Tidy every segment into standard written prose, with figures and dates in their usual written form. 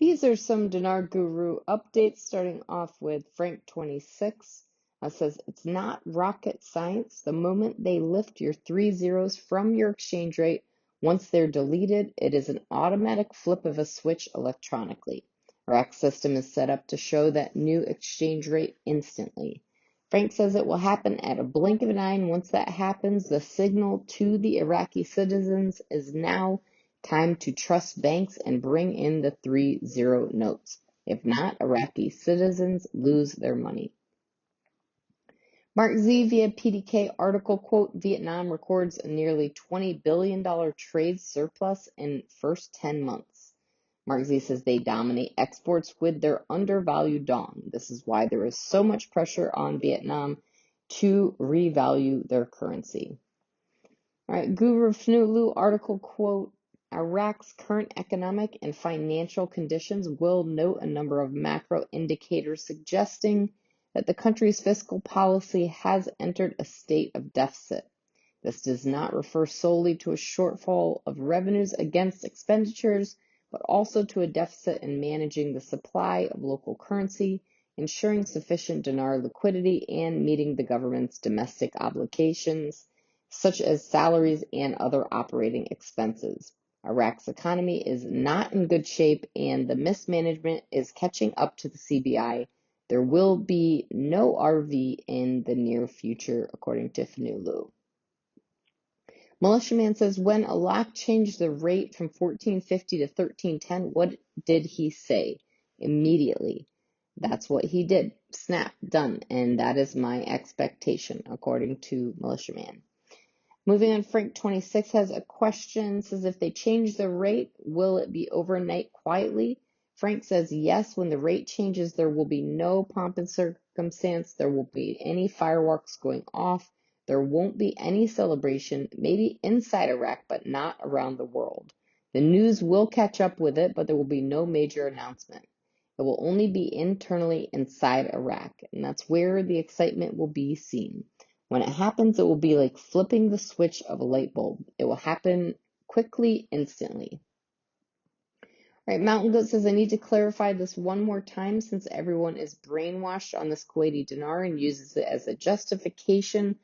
These are some Dinar Guru updates, starting off with Frank 26. Says, it's not rocket science. The moment they lift your 3 zeros from your exchange rate, once they're deleted, it is an automatic flip of a switch electronically. Iraq's system is set up to show that new exchange rate instantly. Frank says it will happen at a blink of an eye, and once that happens, the signal to the Iraqi citizens is now time to trust banks and bring in the 3-0 notes. If not, Iraqi citizens lose their money. Mark Z via PDK article, quote, Vietnam records a nearly $20 billion trade surplus in first 10 months. Mark Z says they dominate exports with their undervalued dong. This is why there is so much pressure on Vietnam to revalue their currency. All right, Guru Fnulu article, quote, Iraq's current economic and financial conditions will note a number of macro indicators suggesting that the country's fiscal policy has entered a state of deficit. This does not refer solely to a shortfall of revenues against expenditures, but also to a deficit in managing the supply of local currency, ensuring sufficient dinar liquidity, and meeting the government's domestic obligations, such as salaries and other operating expenses. Iraq's economy is not in good shape, and the mismanagement is catching up to the CBI. There will be no RV in the near future, according to Fnulu. Militiaman says, when Alak changed the rate from 1450 to 1310, what did he say? Immediately. That's what he did. Snap, done. And that is my expectation, according to Militiaman. Moving on, Frank 26 has a question, says, if they change the rate, will it be overnight quietly? Frank says, yes, when the rate changes, there will be no pomp and circumstance. There won't be any fireworks going off. There won't be any celebration, maybe inside Iraq, but not around the world. The news will catch up with it, but there will be no major announcement. It will only be internally inside Iraq, and that's where the excitement will be seen. When it happens, it will be like flipping the switch of a light bulb. It will happen quickly, instantly. All right, Mountain Goat says, I need to clarify this one more time since everyone is brainwashed on this Kuwaiti dinar and uses it as a justification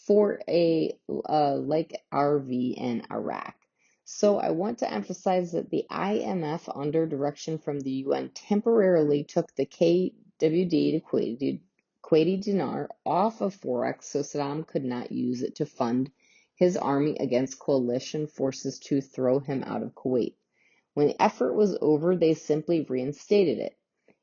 for a like RV in Iraq. So I want to emphasize that the IMF, under direction from the UN, temporarily took the KWD, the Kuwaiti dinar, off of Forex so Saddam could not use it to fund his army against coalition forces to throw him out of Kuwait. When the effort was over, they simply reinstated it.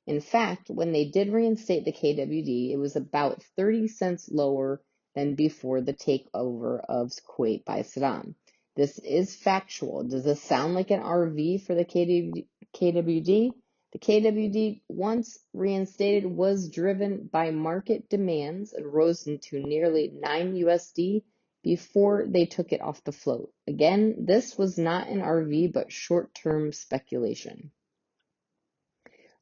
In fact, when they did reinstate the KWD, it was about 30 cents lower than before the takeover of Kuwait by Saddam. This is factual. Does this sound like an RV for the KWD? The KWD, once reinstated, was driven by market demands and rose into nearly 9 USD before they took it off the float. Again, this was not an RV, but short-term speculation.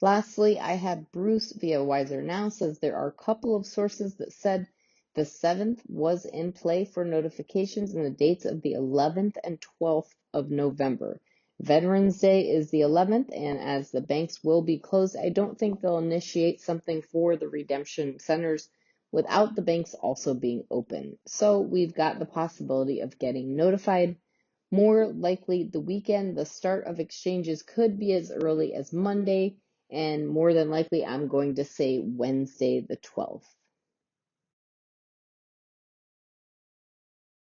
Lastly, I have Bruce via Wiser Now says there are a couple of sources that said the 7th was in play for notifications and the dates of the 11th and 12th of November. Veterans Day is the 11th, and as the banks will be closed, I don't think they'll initiate something for the redemption centers without the banks also being open. So we've got the possibility of getting notified. More likely the weekend, the start of exchanges could be as early as Monday, and more than likely I'm going to say Wednesday the 12th.